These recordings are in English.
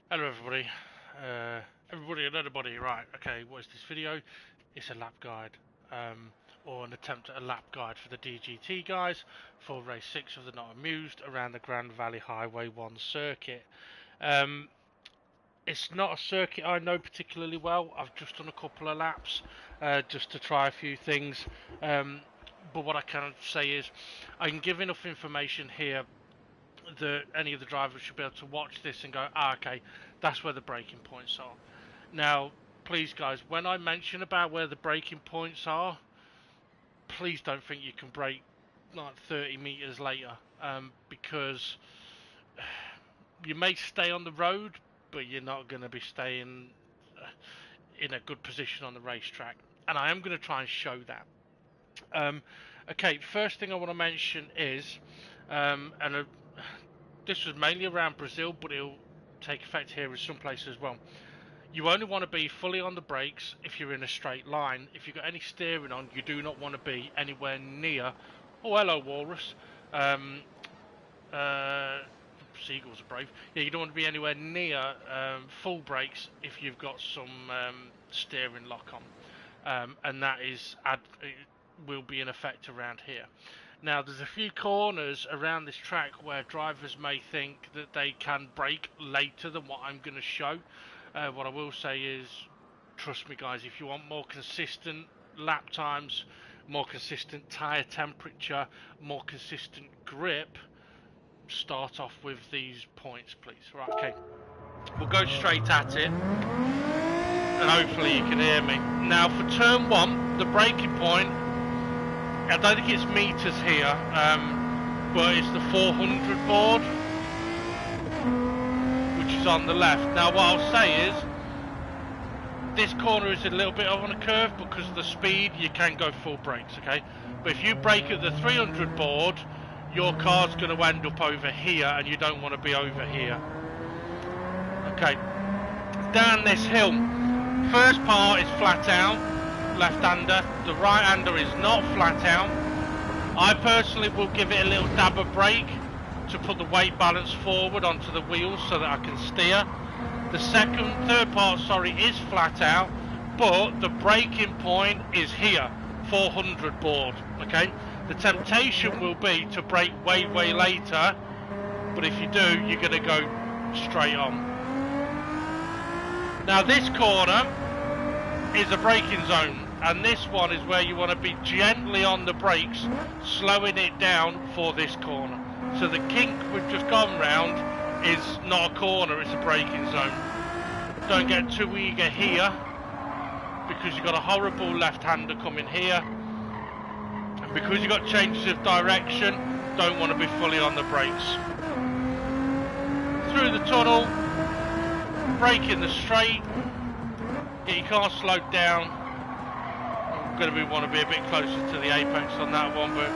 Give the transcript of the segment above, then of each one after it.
Hello everybody, everybody and anybody, right, okay, what is this video? It's a lap guide, or an attempt at a lap guide for the DGT guys for race 6 of the Not Amused around the Grand Valley Highway 1 circuit. It's not a circuit I know particularly well. I've just done a couple of laps just to try a few things, but what I can say is I can give enough information here that any of the drivers should be able to watch this and go, okay, that's where the braking points are. Now, please guys, when I mention about where the braking points are, please don't think you can brake like 30 meters later, because you may stay on the road, but you're not going to be staying in a good position on the racetrack, and I am going to try and show that. Okay, first thing I want to mention is, this was mainly around Brazil, but it'll take effect here in some places as well. You only want to be fully on the brakes if you're in a straight line. If you've got any steering on, you do not want to be anywhere near... Oh, hello, Walrus. Seagulls are brave. Yeah, you don't want to be anywhere near full brakes if you've got some steering lock on. And that is will be in effect around here. Now, there's a few corners around this track where drivers may think that they can brake later than what I'm going to show. What I will say is, trust me guys, if you want more consistent lap times, more consistent tyre temperature, more consistent grip, start off with these points, please. Right, okay. We'll go straight at it, and hopefully you can hear me. Now, for turn 1, the braking point, I don't think it's meters here, but it's the 400 board, which is on the left. Now what I'll say is, this corner is a little bit on a curve because of the speed, you can go full brakes, okay? But if you brake at the 300 board, your car's going to end up over here, and you don't want to be over here. Okay, down this hill, first part is flat out. Left-hander, the right-hander is not flat out. I personally will give it a little dab of brake to put the weight balance forward onto the wheels so that I can steer. The third part, sorry, is flat out, but the braking point is here, 400 board, okay? The temptation will be to brake way later, but if you do, you're gonna go straight on. Now this corner is a braking zone, and this one is where you want to be gently on the brakes, slowing it down for this corner. So the kink we've just gone round is not a corner, it's a braking zone. Don't get too eager here, because you've got a horrible left-hander coming here, and because you've got changes of direction, don't want to be fully on the brakes. Through the tunnel, brake in the straight, get your car slowed down. I'm going to want to be a bit closer to the apex on that one, but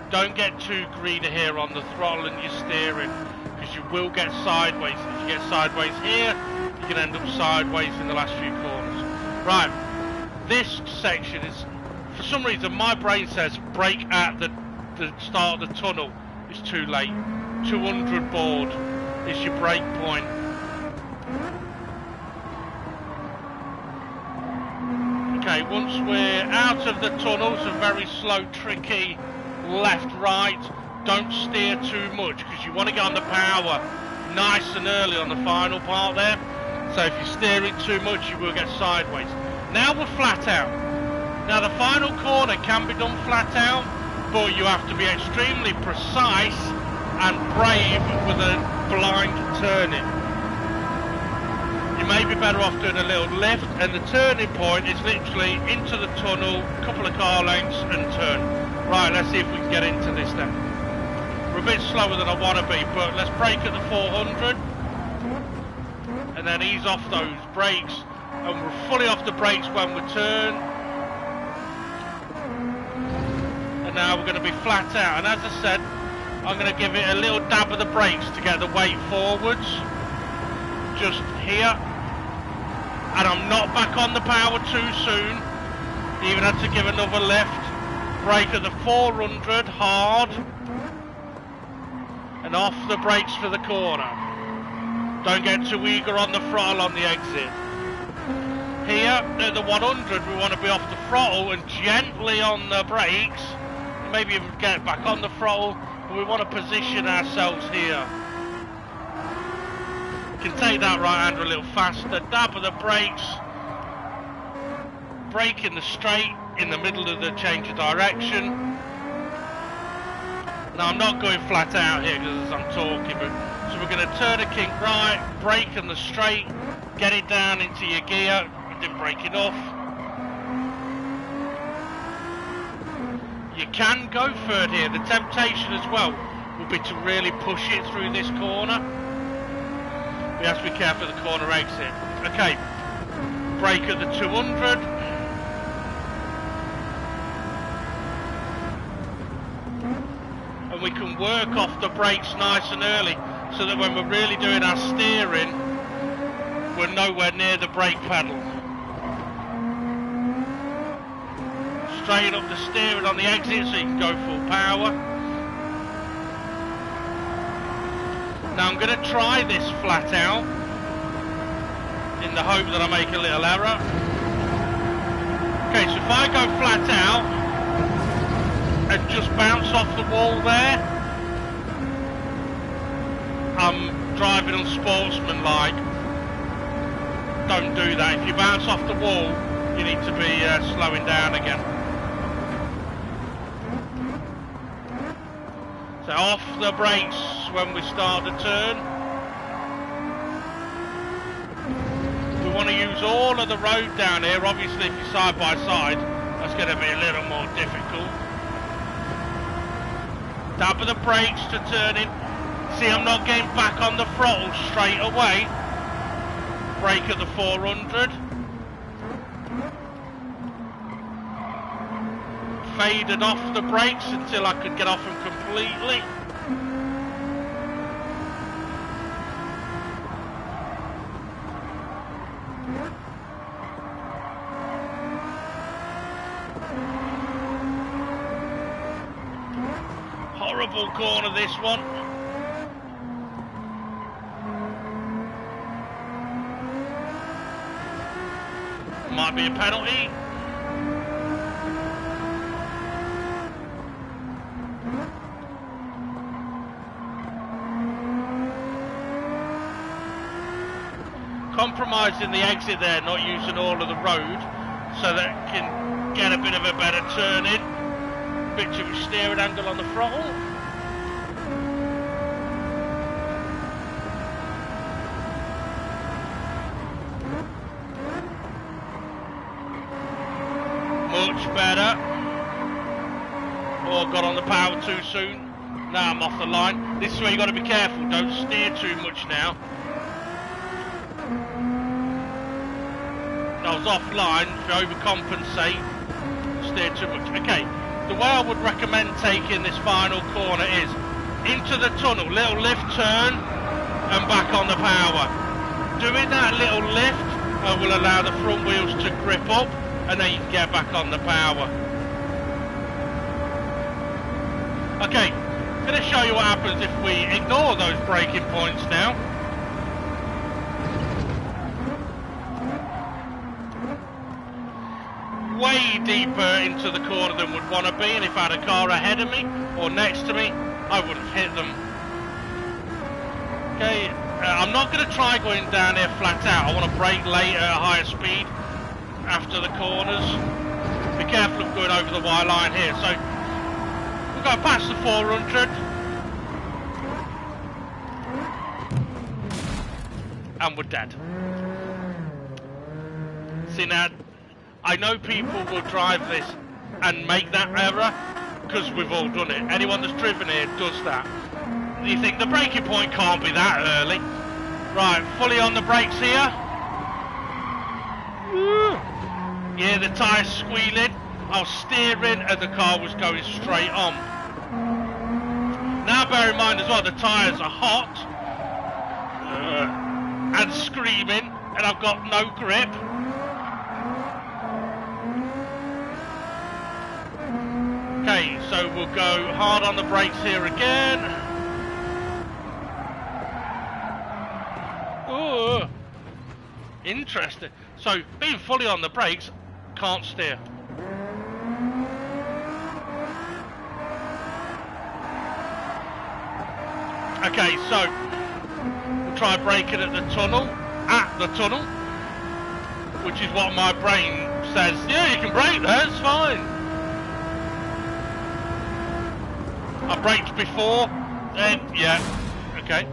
don't get too greedy here on the throttle and your steering, because you will get sideways. If you get sideways here, you can end up sideways in the last few corners. Right, this section is, for some reason my brain says brake at the start of the tunnel. It's too late. 200 board is your brake point. Okay, once we're out of the tunnel, it's a very slow, tricky left-right. Don't steer too much, because you want to get on the power nice and early on the final part there. So if you're steering too much, you will get sideways. Now we're flat out. Now the final corner can be done flat out, but you have to be extremely precise and brave with a blind turning. You may be better off doing a little lift, and the turning point is literally into the tunnel, a couple of car lengths and turn. Right, let's see if we can get into this then. We're a bit slower than I want to be, but let's brake at the 400 and then ease off those brakes, and we're fully off the brakes when we turn. And now we're going to be flat out, and as I said, I'm going to give it a little dab of the brakes to get the weight forwards, just here, and I'm not back on the power too soon. Even had to give another lift. Brake at the 400 hard, and off the brakes for the corner. Don't get too eager on the throttle on the exit. Here at the 100 we want to be off the throttle and gently on the brakes. Maybe even get back on the throttle, but we want to position ourselves here. You can take that right hander a little faster, dab of the brakes, brake in the straight in the middle of the change of direction. Now I'm not going flat out here because I'm talking, but so we're going to turn a kink right, brake in the straight, get it down into your gear, then brake it off. You can go third here. The temptation as well will be to really push it through this corner. We have to be careful of the corner exit. Okay, brake at the 200. And we can work off the brakes nice and early so that when we're really doing our steering, we're nowhere near the brake pedal. Straighten up the steering on the exit so you can go full power. Now I'm going to try this flat out in the hope that I make a little error. Okay, so if I go flat out and just bounce off the wall there, I'm driving unsportsmanlike. Don't do that. If you bounce off the wall, you need to be slowing down again. So off the brakes when we start the turn. We want to use all of the road down here. Obviously if you're side by side, that's going to be a little more difficult. Dab of the brakes to turn in. See, I'm not getting back on the throttle straight away. Brake at the 400. Faded off the brakes until I could get off them completely. Horrible corner this one. Might be a penalty. Compromising the exit there, not using all of the road, so that it can get a bit of a better turn in. Bit too much steering angle on the throttle. Much better. Oh, got on the power too soon. Now I'm off the line. This is where you got to be careful. Don't steer too much now. I was offline. If you overcompensate, steer too much. Okay, the way I would recommend taking this final corner is into the tunnel, little lift turn, and back on the power. Doing that little lift will allow the front wheels to grip up, and then you can get back on the power. Okay, I'm going to show you what happens if we ignore those braking points now. Way deeper into the corner than would want to be, and if I had a car ahead of me or next to me, I would have hit them. Okay, I'm not going to try going down here flat out. I want to brake later at a higher speed after the corners. Be careful of going over the white line here. So we'll go past the 400 and we're dead. See, now I know people will drive this and make that error because we've all done it. Anyone that's driven here does that. You think the braking point can't be that early. Right, fully on the brakes here. Woo. Yeah, the tyres squealing. I was steering and the car was going straight on. Now bear in mind as well, the tyres are hot and screaming, and I've got no grip. Okay, so we'll go hard on the brakes here again. Interesting. So, being fully on the brakes, can't steer. Okay, so we'll try braking at the tunnel, which is what my brain says. Yeah, you can brake there, it's fine. I braked before, then yeah, okay.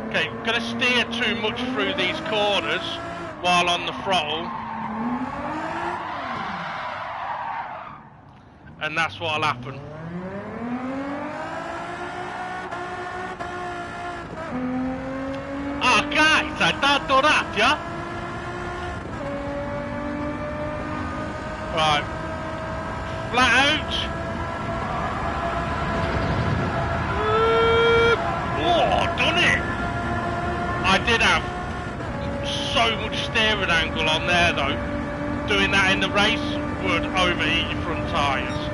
Okay, gonna steer too much through these corners while on the throttle, and that's what'll happen. Oh guys, I don't do that, yeah? Right. Flat out. Oh, done it! I did have so much steering angle on there though. Doing that in the race would overheat your front tyres.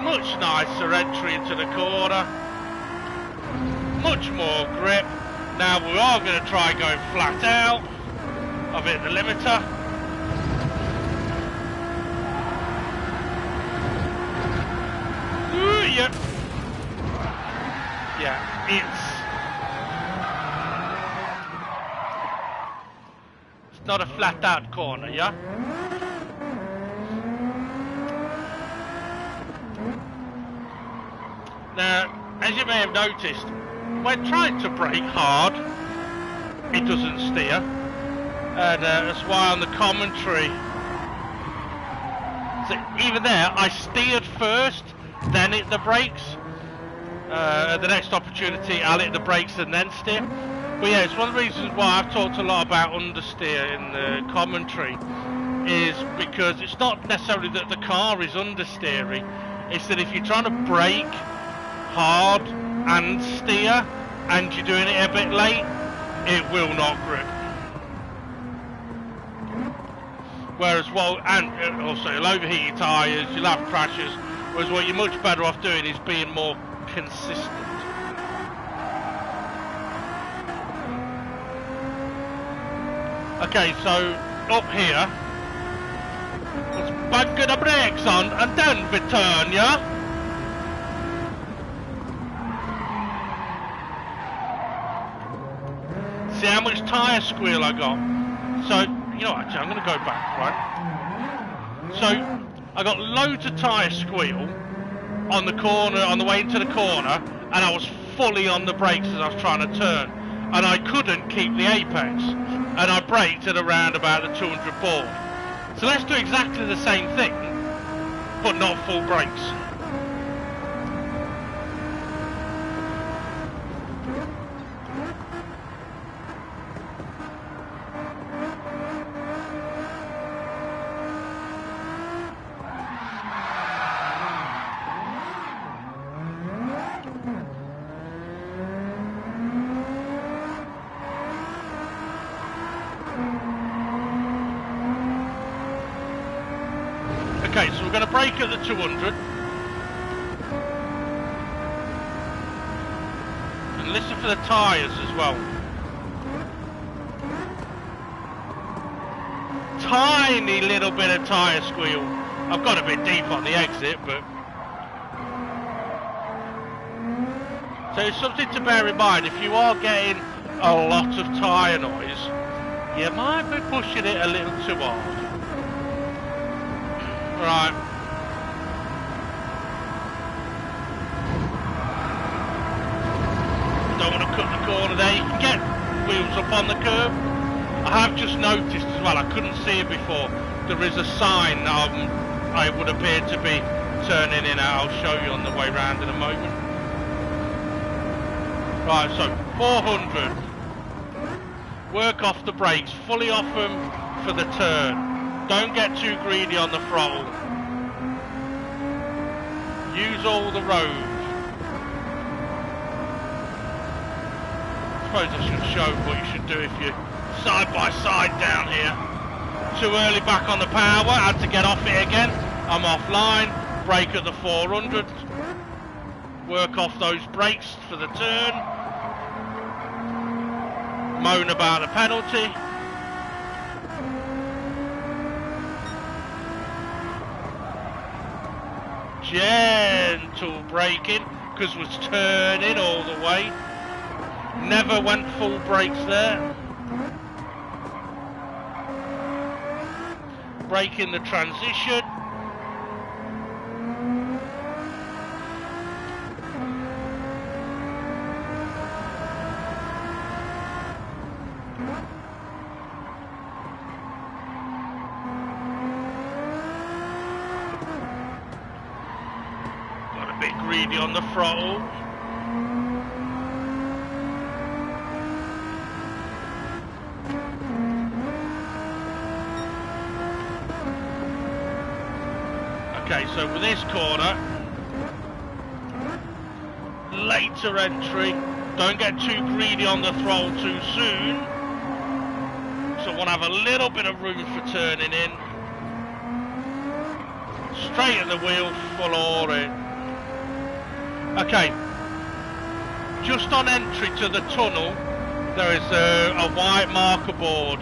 Much nicer entry into the corner, much more grip. Now we are going to try going flat out. I've hit the limiter. Ooh, yeah. Yeah, it's not a flat out corner, yeah? Now, as you may have noticed, when trying to brake hard, it doesn't steer, and that's why on the commentary, so even there, I steered first, then hit the brakes. At the next opportunity, I'll hit the brakes and then steer. But yeah, it's one of the reasons why I've talked a lot about understeer in the commentary, is because it's not necessarily that the car is understeering, it's that if you're trying to brake hard and steer and you're doing it a bit late, it will not grip. Whereas, well, and also you'll overheat your tyres, you'll have crashes, whereas what you're much better off doing is being more consistent. Okay, so up here, let's bang the brakes on and then return, yeah? See how much tyre squeal I got? So, you know, actually, I'm going to go back, right? So, I got loads of tyre squeal on the corner, on the way into the corner, and I was fully on the brakes as I was trying to turn. And I couldn't keep the apex. And I braked at around about the 200 board. So let's do exactly the same thing, but not full brakes. Okay, so we're going to brake at the 200. And listen for the tyres as well. Tiny little bit of tyre squeal. I've got a bit deep on the exit, but... So it's something to bear in mind. If you are getting a lot of tyre noise, you might be pushing it a little too hard. Right. Don't want to cut the corner there. You can get wheels up on the curb. I have just noticed as well, I couldn't see it before, there is a sign I would appear to be turning in. I'll show you on the way round in a moment. Right, so 400. Work off the brakes, fully off them for the turn. Don't get too greedy on the throttle. Use all the road. I suppose I should show what you should do if you're side by side down here. Too early back on the power, had to get off it again. I'm offline. brake at the 400. Work off those brakes for the turn. Moan about the penalty. Gentle braking, because was turning all the way. Never went full brakes there. Braking the transition. Got a bit greedy on the throttle. Okay, so with this corner, later entry, don't get too greedy on the throttle too soon. So I want to have a little bit of room for turning in. Straight at the wheel, full or in. Okay, just on entry to the tunnel, there is a white marker board.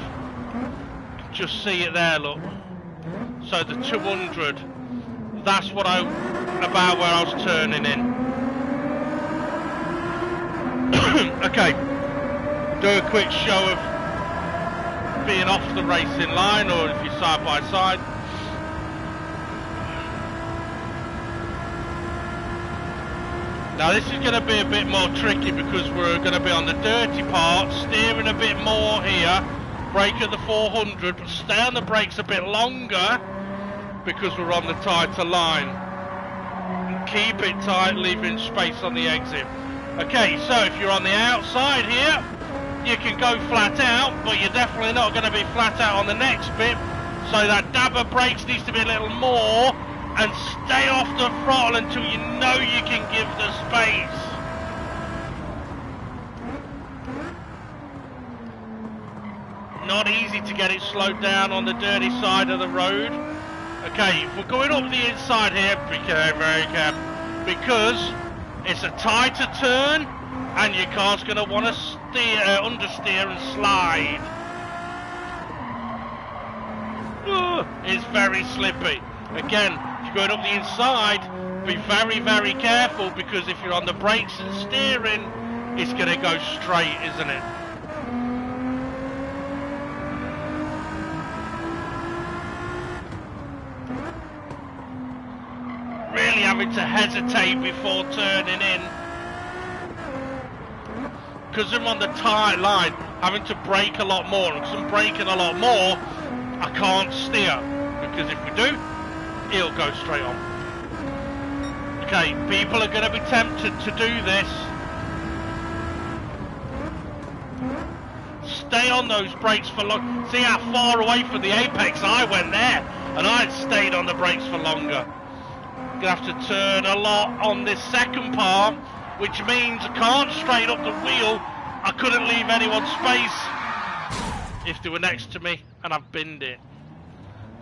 Just see it there, look. So the 200. That's what about where I was turning in. Okay, do a quick show of being off the racing line, or if you're side by side. Now this is going to be a bit more tricky because we're going to be on the dirty part, steering a bit more here, brake at the 400, but stay on the brakes a bit longer, because we're on the tighter line. Keep it tight, leaving space on the exit. Okay, so if you're on the outside here, you can go flat out, but you're definitely not going to be flat out on the next bit. So that dab of brakes needs to be a little more, and stay off the throttle until you know you can give the space. Not easy to get it slowed down on the dirty side of the road. Okay, if we're going up the inside here, be very careful, because it's a tighter turn and your car's going to want to steer, understeer and slide. It's very slippy. Again, if you're going up the inside, be very careful, because if you're on the brakes and steering, it's going to go straight, isn't it? Really having to hesitate before turning in, because I'm on the tight line, having to brake a lot more, and because I'm braking a lot more, I can't steer, because if we do, it'll go straight on. Okay, people are going to be tempted to do this. Stay on those brakes for long. See how far away from the apex I went there, and I had stayed on the brakes for longer. Gonna have to turn a lot on this second part, which means I can't straighten up the wheel. I couldn't leave anyone space if they were next to me, and I've binned it.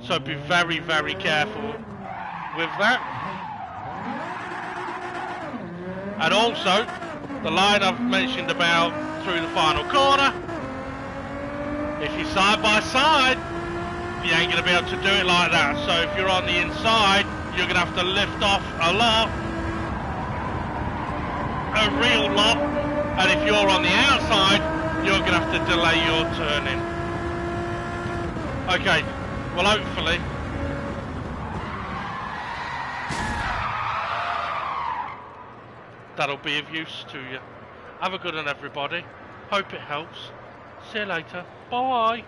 So be very careful with that. And also, the line I've mentioned about through the final corner, if you're side by side, you ain't gonna be able to do it like that. So if you're on the inside, you're going to have to lift off a lot, a real lot, and if you're on the outside, you're going to have to delay your turning. Okay, well hopefully, that'll be of use to you. Have a good one everybody, hope it helps. See you later, bye.